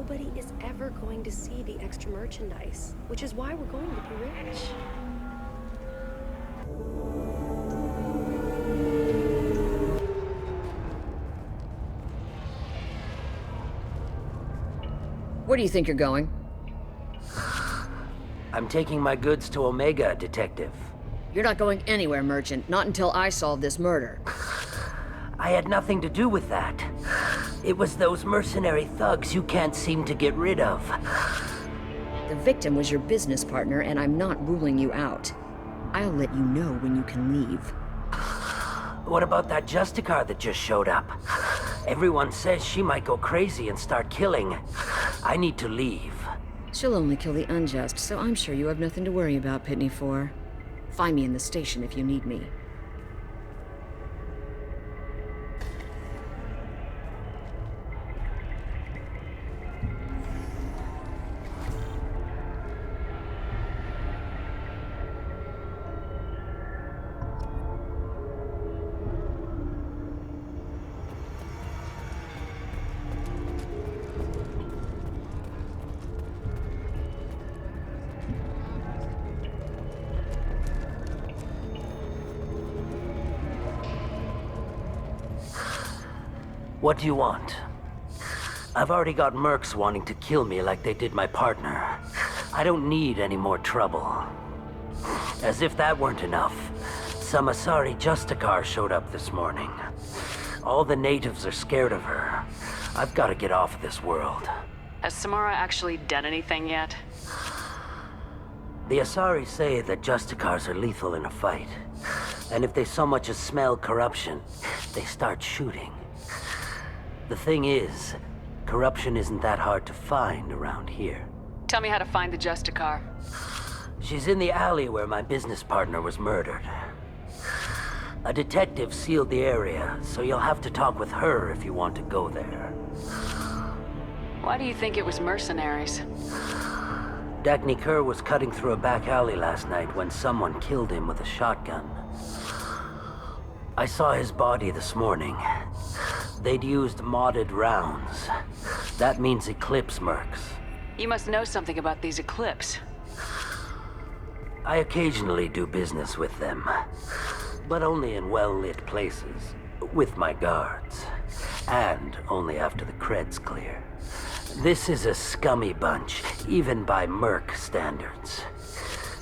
nobody is ever going to see the extra merchandise, which is why we're going to be rich. Where do you think you're going? I'm taking my goods to Omega, Detective. You're not going anywhere, Merchant. Not until I solve this murder. I had nothing to do with that. It was those mercenary thugs you can't seem to get rid of. The victim was your business partner, and I'm not ruling you out. I'll let you know when you can leave. What about that Justicar that just showed up? Everyone says she might go crazy and start killing. I need to leave. She'll only kill the unjust, so I'm sure you have nothing to worry about, Pitney 4. Find me in the station if you need me. What do you want? I've already got mercs wanting to kill me like they did my partner. I don't need any more trouble. As if that weren't enough, some Asari Justicar showed up this morning. All the natives are scared of her. I've got to get off of this world. Has Samara actually done anything yet? The Asari say that Justicars are lethal in a fight. And if they so much as smell corruption, they start shooting. The thing is, corruption isn't that hard to find around here. Tell me how to find the Justicar. She's in the alley where my business partner was murdered. A detective sealed the area, so you'll have to talk with her if you want to go there. Why do you think it was mercenaries? Dagny Kerr was cutting through a back alley last night when someone killed him with a shotgun. I saw his body this morning. They'd used modded rounds. That means Eclipse mercs. You must know something about these Eclipse. I occasionally do business with them, but only in well-lit places, with my guards, and only after the cred's clear. This is a scummy bunch, even by merc standards.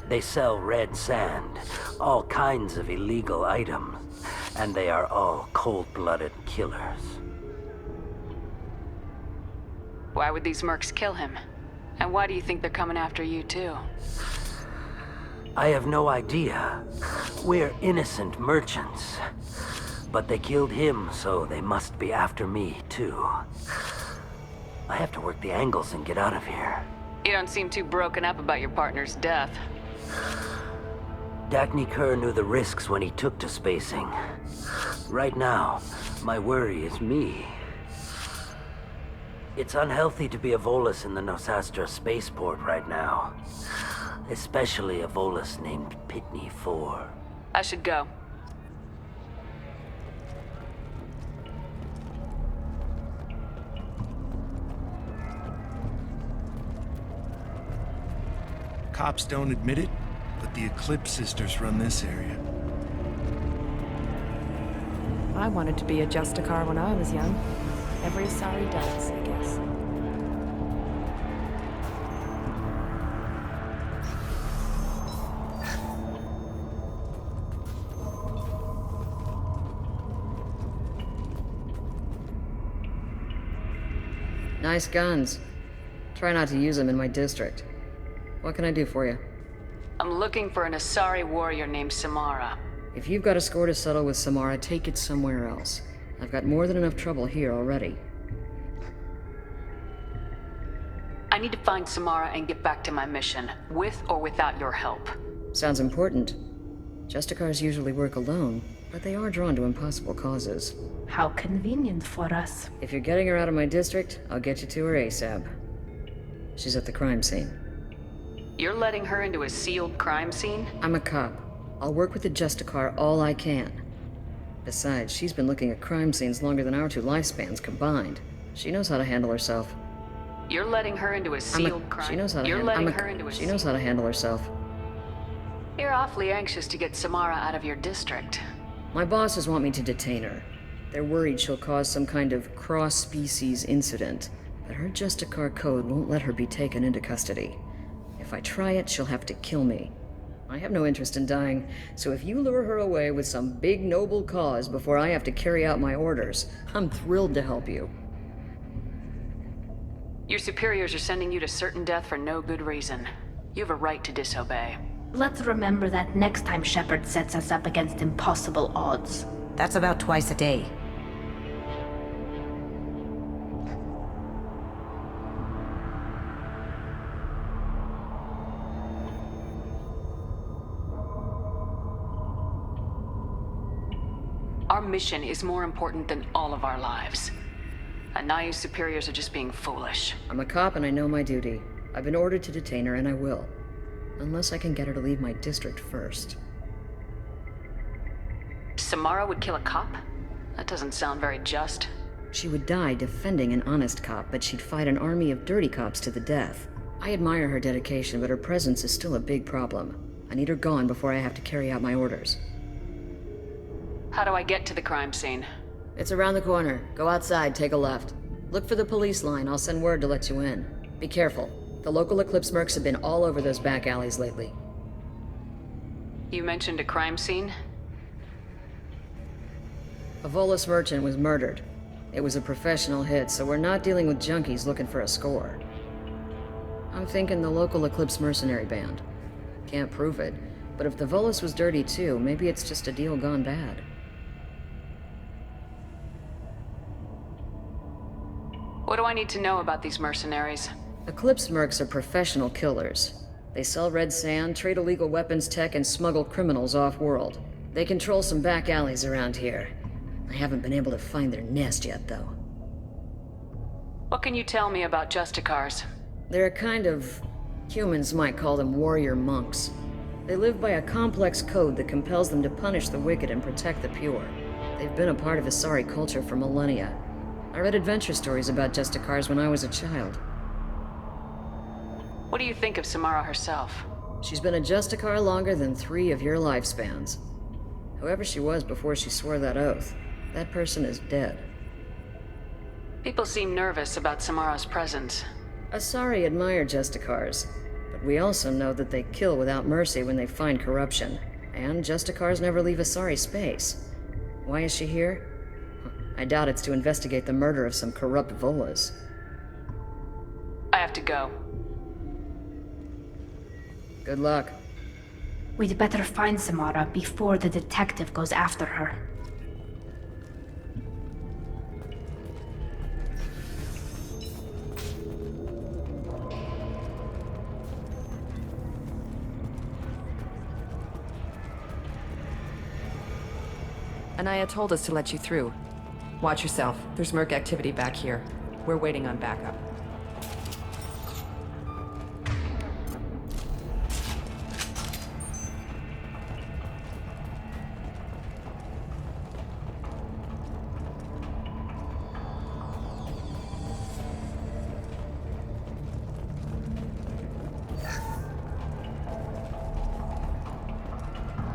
They sell red sand, all kinds of illegal items, and they are all cold-blooded killers. Why would these mercs kill him? And why do you think they're coming after you too? I have no idea. We're innocent merchants. But they killed him, so they must be after me too. I have to work the angles and get out of here. You don't seem too broken up about your partner's death. Dagny Kerr knew the risks when he took to spacing. Right now, my worry is me. It's unhealthy to be a Volus in the Nosastra spaceport right now. Especially a Volus named Pitney 4. I should go. Cops don't admit it, but the Eclipse sisters run this area. I wanted to be a Justicar when I was young. Every Asari does, I guess. Nice guns. Try not to use them in my district. What can I do for you? I'm looking for an Asari warrior named Samara. If you've got a score to settle with Samara, take it somewhere else. I've got more than enough trouble here already. I need to find Samara and get back to my mission, with or without your help. Sounds important. Justicars usually work alone, but they are drawn to impossible causes. How convenient for us. If you're getting her out of my district, I'll get you to her ASAP. She's at the crime scene. You're letting her into a sealed crime scene? I'm a cop. I'll work with the Justicar all I can. Besides, she's been looking at crime scenes longer than our two lifespans combined. She knows how to handle herself. You're letting her into a sealed crime. She knows how to You're handle. letting her into a She knows how to handle herself. You're awfully anxious to get Samara out of your district. My bosses want me to detain her. They're worried she'll cause some kind of cross-species incident, but her Justicar code won't let her be taken into custody. If I try it, she'll have to kill me. I have no interest in dying, so if you lure her away with some big noble cause before I have to carry out my orders, I'm thrilled to help you. Your superiors are sending you to certain death for no good reason. You have a right to disobey. Let's remember that next time Shepard sets us up against impossible odds. That's about twice a day. Our mission is more important than all of our lives. Anaya's superiors are just being foolish. I'm a cop and I know my duty. I've been ordered to detain her and I will. Unless I can get her to leave my district first. Samara would kill a cop? That doesn't sound very just. She would die defending an honest cop, but she'd fight an army of dirty cops to the death. I admire her dedication, but her presence is still a big problem. I need her gone before I have to carry out my orders. How do I get to the crime scene? It's around the corner. Go outside, take a left. Look for the police line. I'll send word to let you in. Be careful. The local Eclipse mercs have been all over those back alleys lately. You mentioned a crime scene? A Volus merchant was murdered. It was a professional hit, so we're not dealing with junkies looking for a score. I'm thinking the local Eclipse mercenary band. Can't prove it, but if the Volus was dirty too, maybe it's just a deal gone bad. What do I need to know about these mercenaries? Eclipse mercs are professional killers. They sell red sand, trade illegal weapons tech, and smuggle criminals off-world. They control some back alleys around here. I haven't been able to find their nest yet, though. What can you tell me about Justicars? They're a kind of... humans might call them warrior monks. They live by a complex code that compels them to punish the wicked and protect the pure. They've been a part of Asari culture for millennia. I read adventure stories about Justicars when I was a child. What do you think of Samara herself? She's been a Justicar longer than 3 of your lifespans. Whoever she was before she swore that oath, that person is dead. People seem nervous about Samara's presence. Asari admire Justicars, but we also know that they kill without mercy when they find corruption. And Justicars never leave Asari space. Why is she here? I doubt it's to investigate the murder of some corrupt Volas. I have to go. Good luck. We'd better find Samara before the detective goes after her. Anaya told us to let you through. Watch yourself. There's merc activity back here. We're waiting on backup.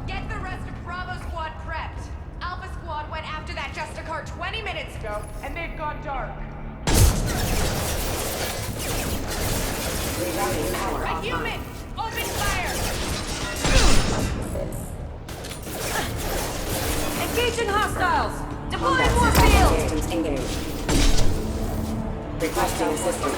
Get the rest of Bravo Squad prepped. Alpha Squad went after that Justicar 20 minutes ago, and they've gone dark. A human! Open fire! Engaging hostiles! Deploying more field! Requesting assistance.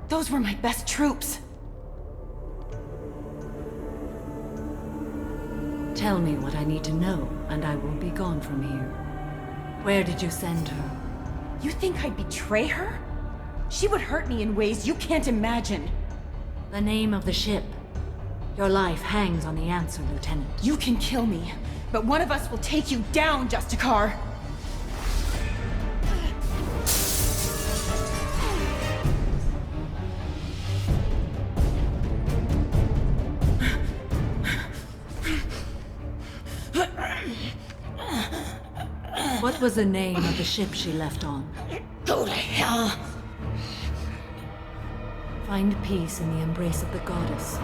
Those were my best troops. Tell me what I need to know, and I will be gone from here. Where did you send her? You think I'd betray her? She would hurt me in ways you can't imagine. The name of the ship. Your life hangs on the answer, Lieutenant. You can kill me, but one of us will take you down, Justicar! What was the name of the ship she left on? Go to hell! Find peace in the embrace of the goddess.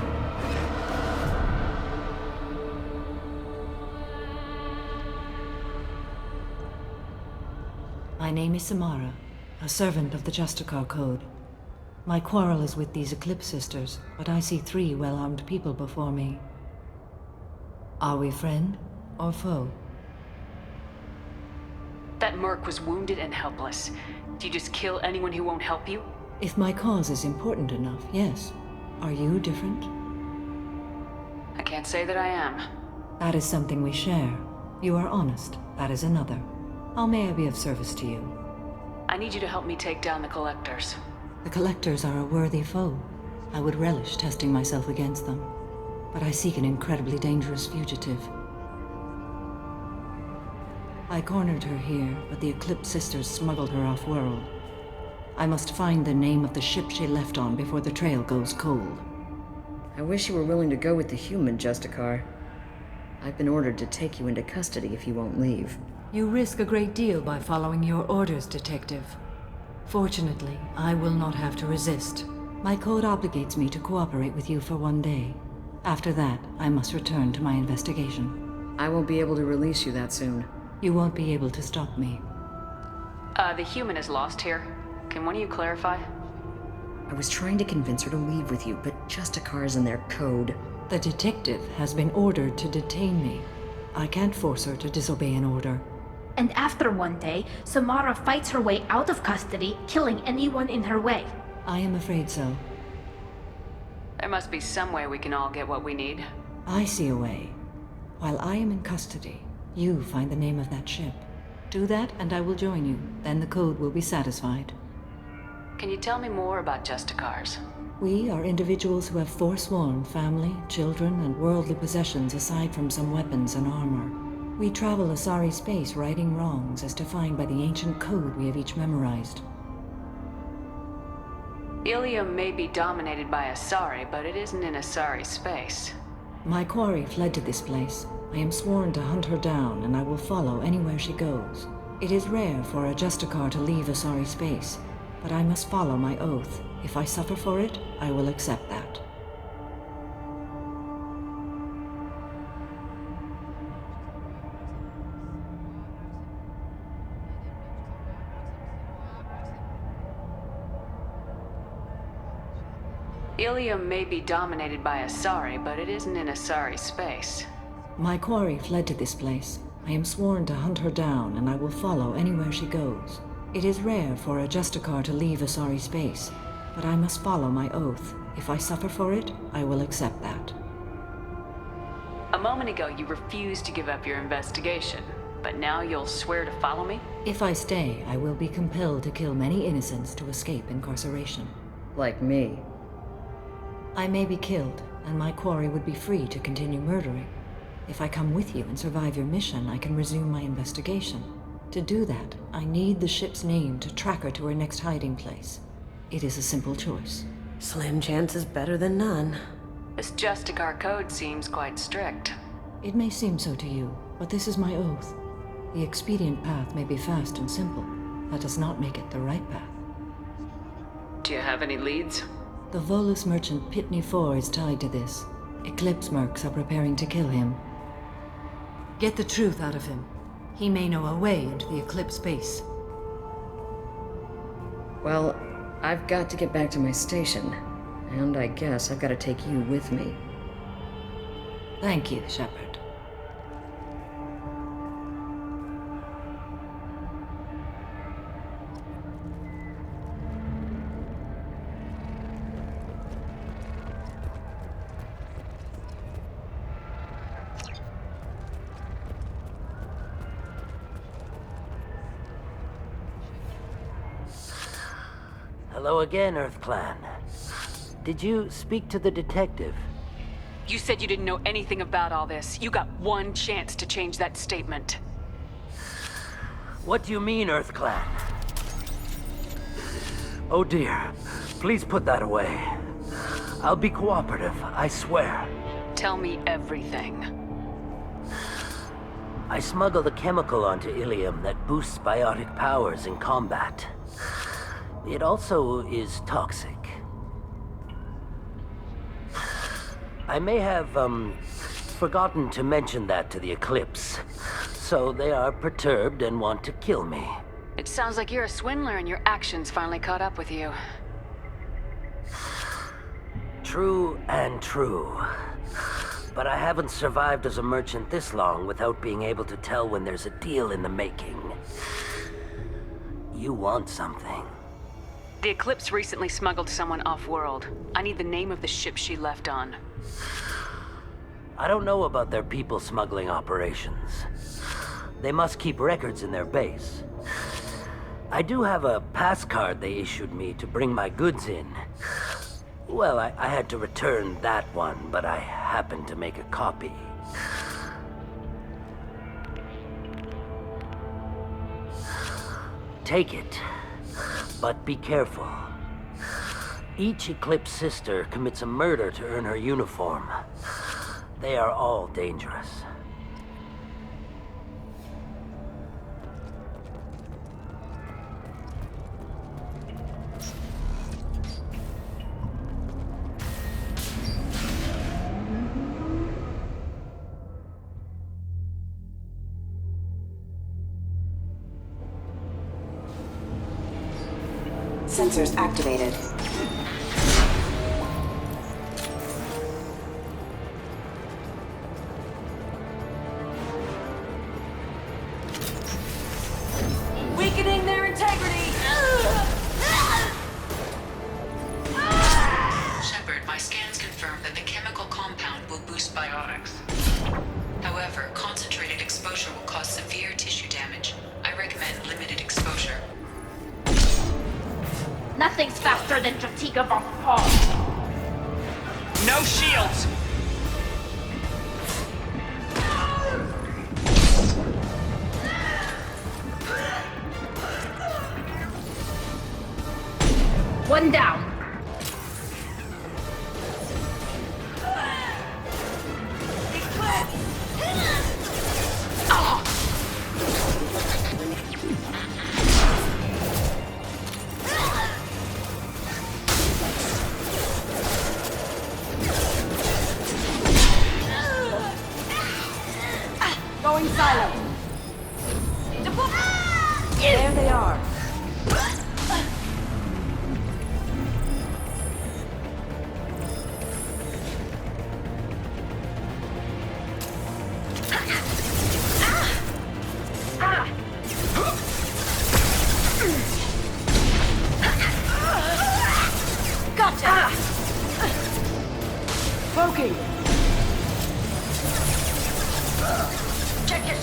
My name is Samara, a servant of the Justicar Code. My quarrel is with these Eclipse Sisters, but I see 3 well-armed people before me. Are we friend or foe? That merc was wounded and helpless. Do you just kill anyone who won't help you? If my cause is important enough, yes. Are you different? I can't say that I am. That is something we share. You are honest. That is another. How may I be of service to you? I need you to help me take down the Collectors. The Collectors are a worthy foe. I would relish testing myself against them. But I seek an incredibly dangerous fugitive. I cornered her here, but the Eclipse Sisters smuggled her off-world. I must find the name of the ship she left on before the trail goes cold. I wish you were willing to go with the human, Justicar. I've been ordered to take you into custody if you won't leave. You risk a great deal by following your orders, Detective. Fortunately, I will not have to resist. My code obligates me to cooperate with you for 1 day. After that, I must return to my investigation. I won't be able to release you that soon. You won't be able to stop me. The human is lost here. Can one of you clarify? I was trying to convince her to leave with you, but Justicar is in their code. The detective has been ordered to detain me. I can't force her to disobey an order. And after 1 day, Samara fights her way out of custody, killing anyone in her way. I am afraid so. There must be some way we can all get what we need. I see a way. While I am in custody, you find the name of that ship. Do that and I will join you. Then the code will be satisfied. Can you tell me more about Justicars? We are individuals who have forsworn family, children, and worldly possessions aside from some weapons and armor. We travel Asari space righting wrongs as defined by the ancient code we have each memorized. Ilium may be dominated by Asari, but it isn't in Asari space. My quarry fled to this place. I am sworn to hunt her down, and I will follow anywhere she goes. It is rare for a Justicar to leave Asari space, but I must follow my oath. If I suffer for it, I will accept that. Ilium may be dominated by Asari, but it isn't in Asari space. My quarry fled to this place. I am sworn to hunt her down, and I will follow anywhere she goes. It is rare for a Justicar to leave Asari space, but I must follow my oath. If I suffer for it, I will accept that. A moment ago, you refused to give up your investigation, but now you'll swear to follow me? If I stay, I will be compelled to kill many innocents to escape incarceration. Like me. I may be killed, and my quarry would be free to continue murdering. If I come with you and survive your mission, I can resume my investigation. To do that, I need the ship's name to track her to her next hiding place. It is a simple choice. Slim chance is better than none. This Justicar code seems quite strict. It may seem so to you, but this is my oath. The expedient path may be fast and simple. That does not make it the right path. Do you have any leads? The Volus merchant Pitney 4 is tied to this. Eclipse mercs are preparing to kill him. Get the truth out of him. He may know a way into the Eclipse base. Well, I've got to get back to my station. And I guess I've got to take you with me. Thank you, Shepard. Hello again, Earth Clan. Did you speak to the detective? You said you didn't know anything about all this. You got one chance to change that statement. What do you mean, EarthClan? Oh dear. Please put that away. I'll be cooperative, I swear. Tell me everything. I smuggled a chemical onto Ilium that boosts biotic powers in combat. It also is toxic. I may have, forgotten to mention that to the Eclipse. So they are perturbed and want to kill me. It sounds like you're a swindler and your actions finally caught up with you. True and true. But I haven't survived as a merchant this long without being able to tell when there's a deal in the making. You want something. The Eclipse recently smuggled someone off-world. I need the name of the ship she left on. I don't know about their people smuggling operations. They must keep records in their base. I do have a pass card they issued me to bring my goods in. Well, I had to return that one, but I happened to make a copy. Take it, but be careful. Each Eclipse sister commits a murder to earn her uniform. They are all dangerous. Sensors activated. Weakening their integrity! Shepard, my scans confirm that the chemical compound will boost biotics. However, concentrated exposure will cause severe tissue damage. I recommend limited exposure. Nothing's faster than Justicar von Paul. No shields! One down. Going silent. There they are. Gotcha! Poking! Check your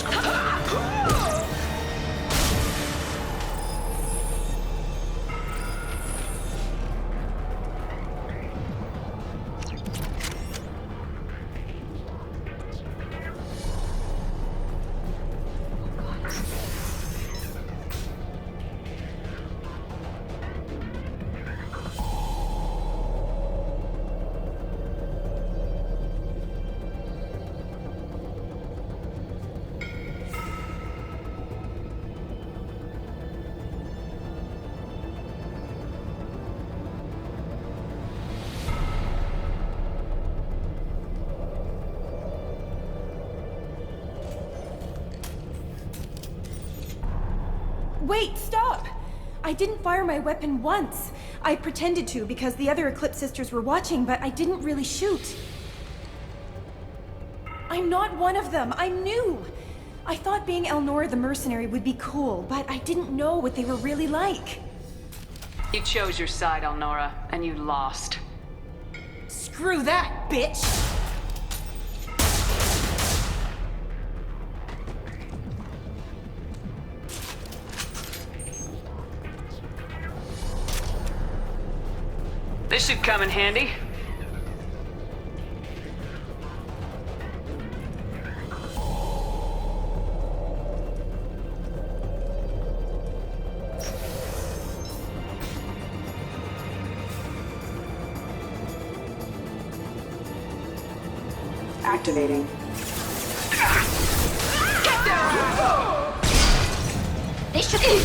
Wait, stop! I didn't fire my weapon once. I pretended to because the other Eclipse sisters were watching, but I didn't really shoot. I'm not one of them. I'm new. I thought being Elnora the mercenary would be cool, but I didn't know what they were really like. You chose your side, Elnora, and you lost. Screw that, bitch! This should come in handy. activating. They should.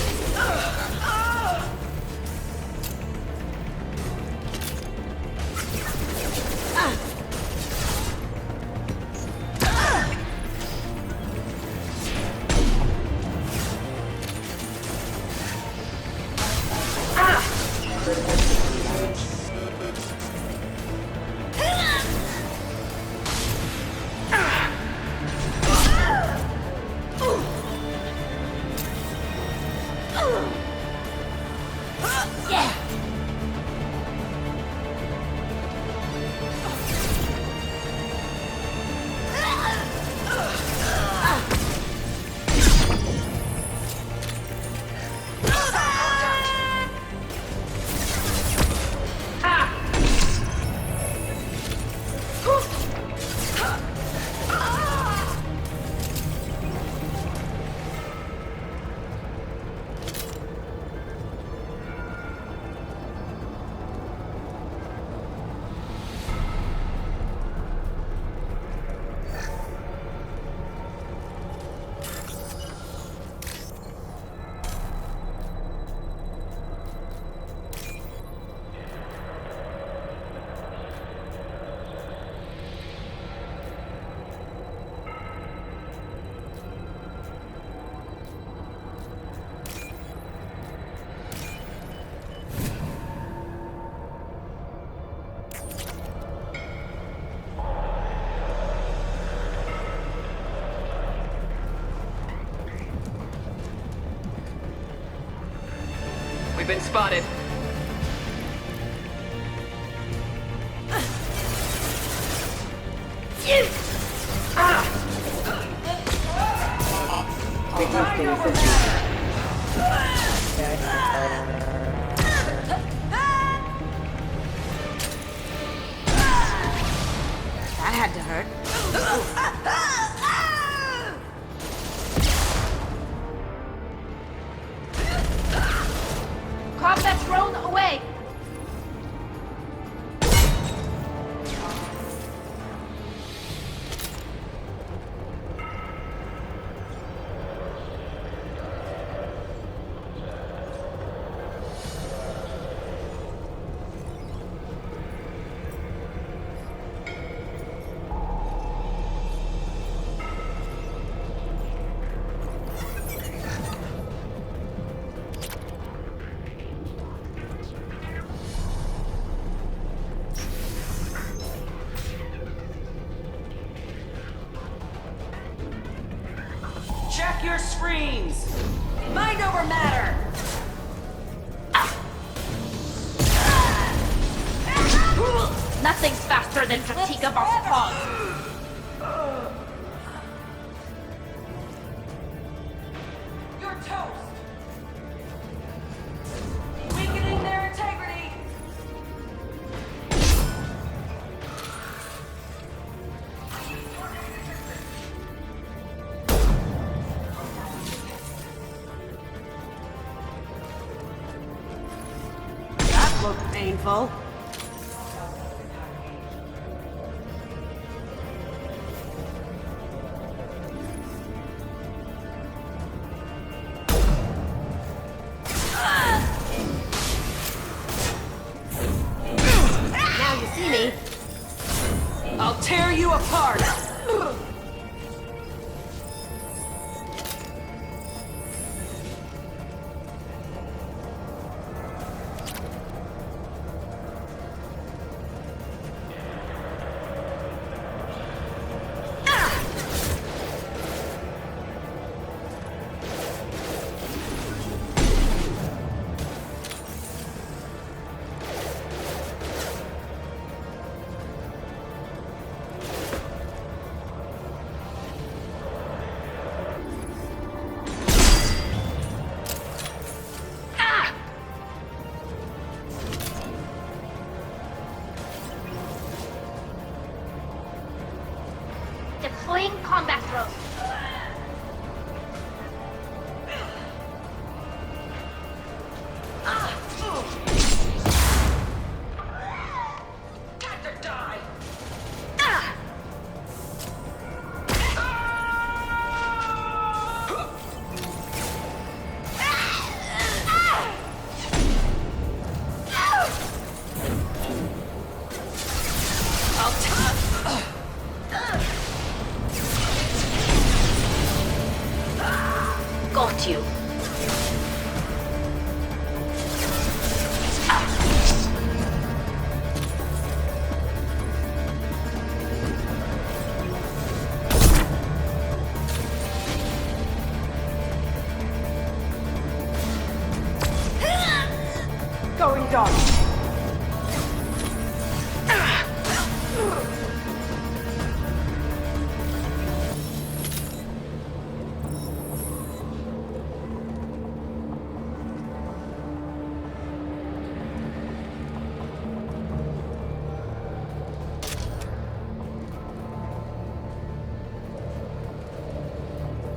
We've been spotted. That had to hurt. Combat drone away! Check your screens! Mind over matter! Nothing's faster than fatigue of our paws. You're toast! Weakening their integrity! That looked painful. Now you see me. I'll tear you apart! protect you. Going dark.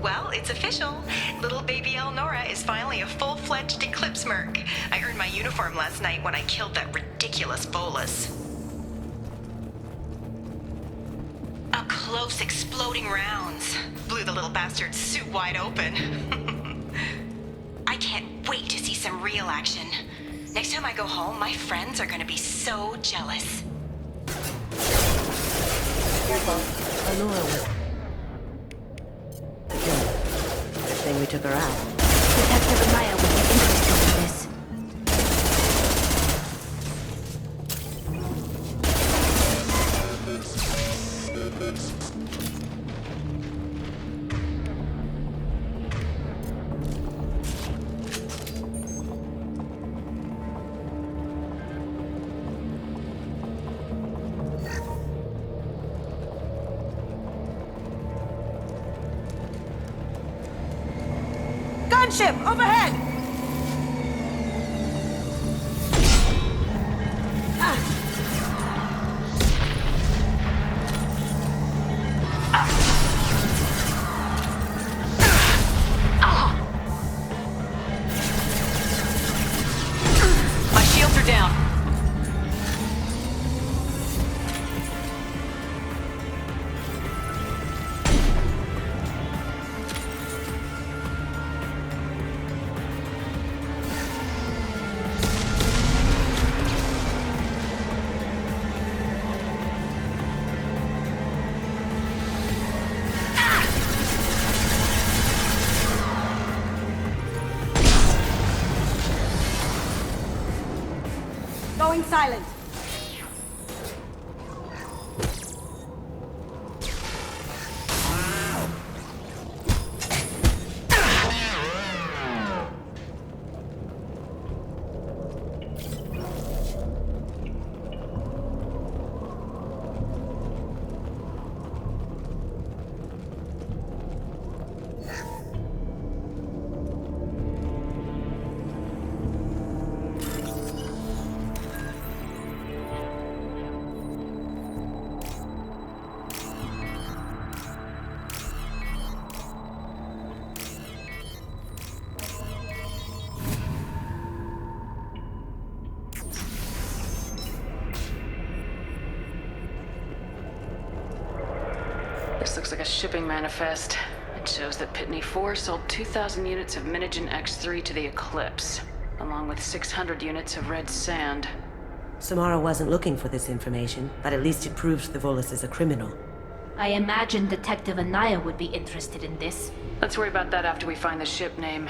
Well, it's official. Little baby Elnora is finally a full-fledged Eclipse Merc. I earned my uniform last night when I killed that ridiculous bolus. Up close, exploding rounds. Blew the little bastard's suit wide open. I can't wait to see some real action. Next time I go home, my friends are gonna be so jealous. Elnora. Good thing we took her out. Detective Anaya would be interested in this. Gunship overhead! My shields are down. Going silent. This looks like a shipping manifest. It shows that Pitney 4 sold 2,000 units of Minigen X3 to the Eclipse, along with 600 units of red sand. Samara wasn't looking for this information, but at least it proves the Volus is a criminal. I imagine Detective Anaya would be interested in this. Let's worry about that after we find the ship name.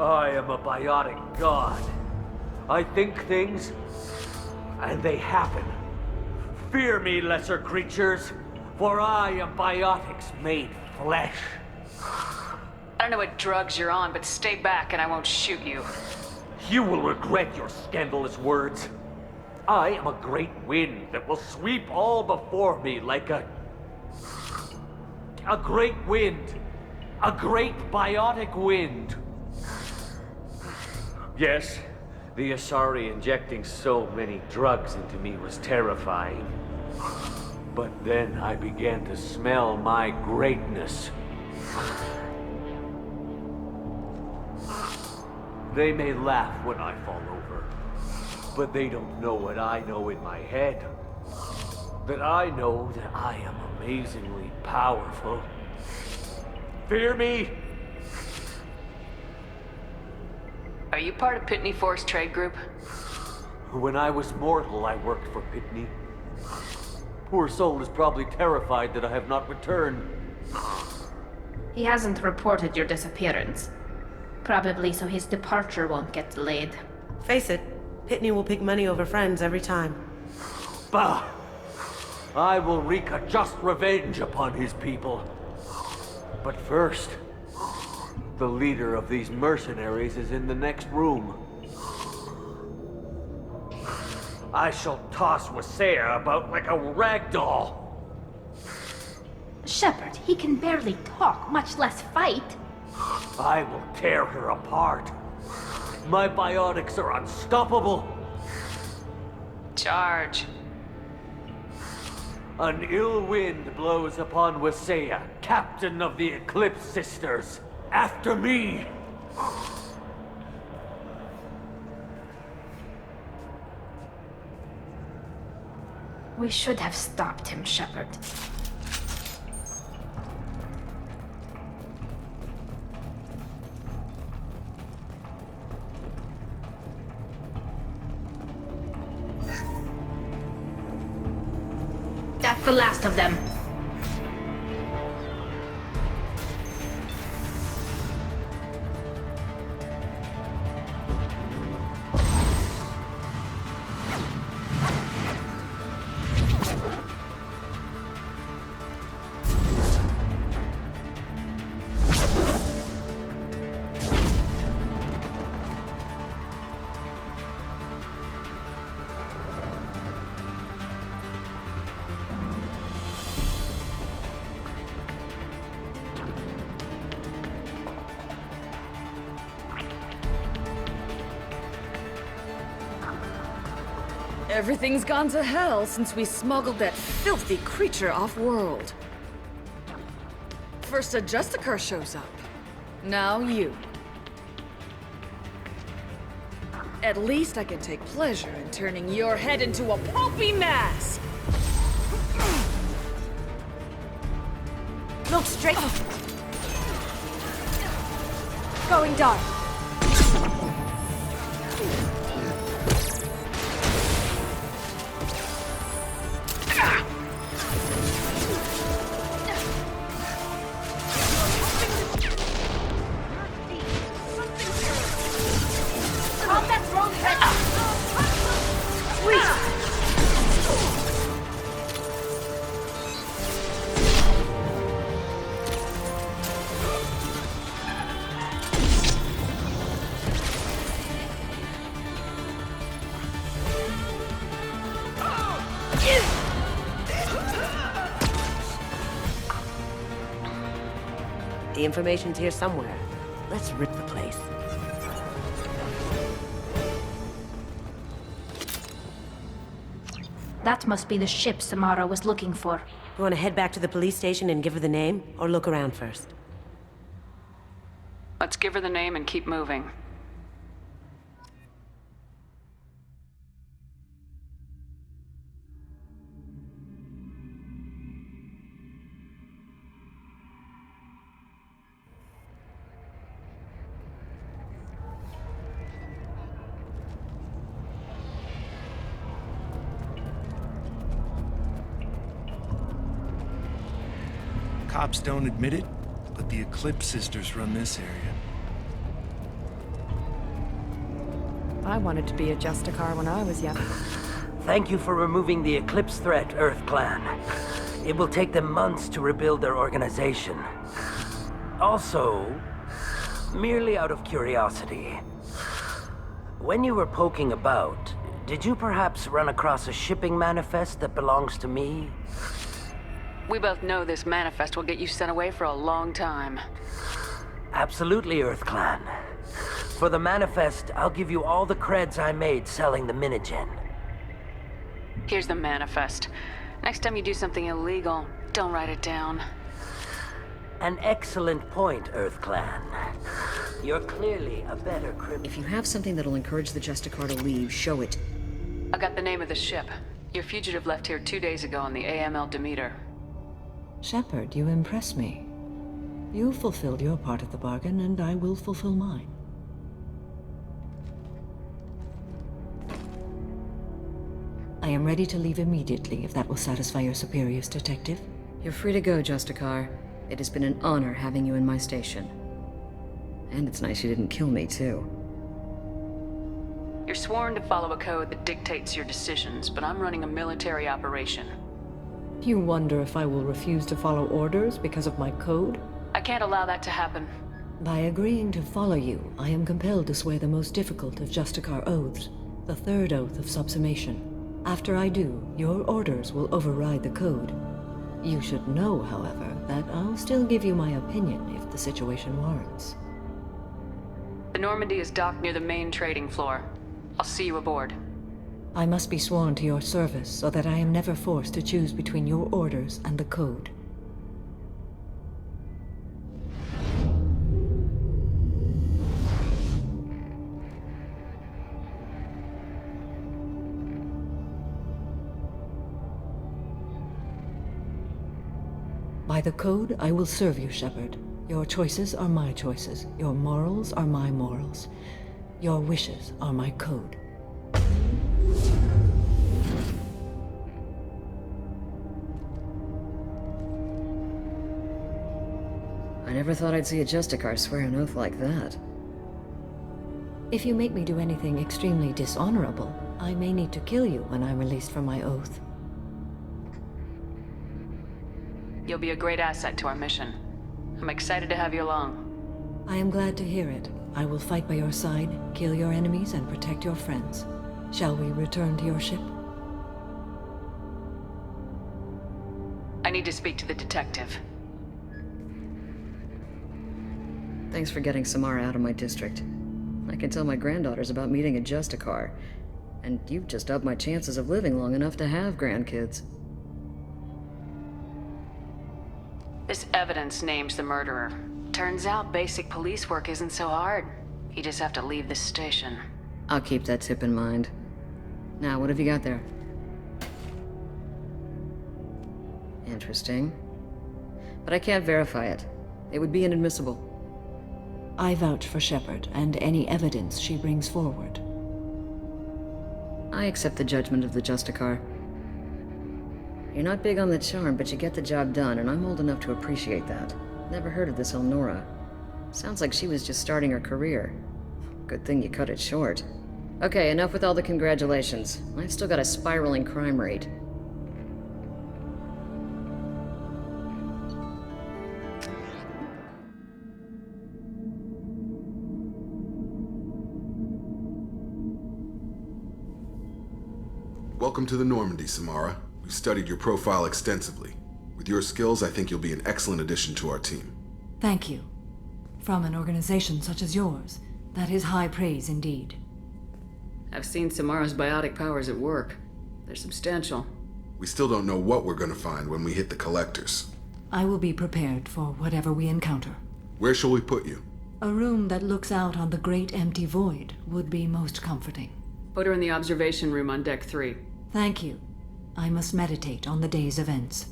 I am a biotic god. I think things, and they happen. Fear me, lesser creatures, for I am biotics made flesh. I don't know what drugs you're on, but stay back and I won't shoot you. You will regret your scandalous words. I am a great wind that will sweep all before me like a great wind. A great biotic wind. Yes, the Asari injecting so many drugs into me was terrifying. But then I began to smell my greatness. They may laugh when I fall over, but they don't know what I know in my head. that I know that I am amazingly powerful. Fear me? Are you part of Pitney Force Trade Group? When I was mortal, I worked for Pitney. Poor soul is probably terrified that I have not returned. He hasn't reported your disappearance. Probably so his departure won't get delayed. Face it, Pitney will pick money over friends every time. Bah! I will wreak a just revenge upon his people. But first, the leader of these mercenaries is in the next room. I shall toss Wasea about like a rag doll. Shepard, he can barely talk, much less fight. I will tear her apart. My biotics are unstoppable. Charge. An ill wind blows upon Wasea, captain of the Eclipse Sisters. After me! We should have stopped him, Shepard. That's the last of them. Everything's gone to hell since we smuggled that filthy creature off-world. First a Justicar shows up. Now you. At least I can take pleasure in turning your head into a pulpy mass! Look straight. Going dark. The information's here somewhere. Let's rip the place. That must be the ship Samara was looking for. You want to head back to the police station and give her the name, or look around first? Let's give her the name and keep moving. Cops don't admit it, but the Eclipse Sisters run this area. I wanted to be a Justicar when I was young. Thank you for removing the Eclipse threat, Earth Clan. It will take them months to rebuild their organization. Also, merely out of curiosity, when you were poking about, did you perhaps run across a shipping manifest that belongs to me? We both know this manifest will get you sent away for a long time. Absolutely, Earth Clan. For the manifest, I'll give you all the creds I made selling the Minigen. Here's the manifest. Next time you do something illegal, don't write it down. An excellent point, Earth Clan. You're clearly a better criminal. If you have something that'll encourage the Justicar to leave, show it. I got the name of the ship. Your fugitive left here 2 days ago on the AML Demeter. Shepard, you impress me. You fulfilled your part of the bargain, and I will fulfill mine. I am ready to leave immediately, if that will satisfy your superiors, Detective. You're free to go, Justicar. It has been an honor having you in my station. And it's nice you didn't kill me, too. You're sworn to follow a code that dictates your decisions, but I'm running a military operation. You wonder if I will refuse to follow orders because of my code? I can't allow that to happen. By agreeing to follow you, I am compelled to swear the most difficult of Justicar oaths, the third oath of subsumation. After I do, your orders will override the code. You should know, however, that I'll still give you my opinion if the situation warrants. The Normandy is docked near the main trading floor. I'll see you aboard. I must be sworn to your service so that I am never forced to choose between your orders and the code. By the code, I will serve you, Shepard. Your choices are my choices. Your morals are my morals. Your wishes are my code. I never thought I'd see a Justicar swear an oath like that. If you make me do anything extremely dishonorable, I may need to kill you when I'm released from my oath. You'll be a great asset to our mission. I'm excited to have you along. I am glad to hear it. I will fight by your side, kill your enemies, and protect your friends. Shall we return to your ship? I need to speak to the detective. Thanks for getting Samara out of my district. I can tell my granddaughters about meeting a Justicar, and you've just upped my chances of living long enough to have grandkids. This evidence names the murderer. Turns out basic police work isn't so hard. You just have to leave this station. I'll keep that tip in mind. Now, what have you got there? Interesting. But I can't verify it. It would be inadmissible. I vouch for Shepard and any evidence she brings forward. I accept the judgment of the Justicar. You're not big on the charm, but you get the job done, and I'm old enough to appreciate that. Never heard of this Elnora. Sounds like she was just starting her career. Good thing you cut it short. Okay, enough with all the congratulations. I've still got a spiraling crime rate. Welcome to the Normandy, Samara. We've studied your profile extensively. With your skills, I think you'll be an excellent addition to our team. Thank you. From an organization such as yours, that is high praise indeed. I've seen Samara's biotic powers at work. They're substantial. We still don't know what we're going to find when we hit the collectors. I will be prepared for whatever we encounter. Where shall we put you? A room that looks out on the great empty void would be most comforting. Put her in the observation room on Deck 3. Thank you. I must meditate on the day's events.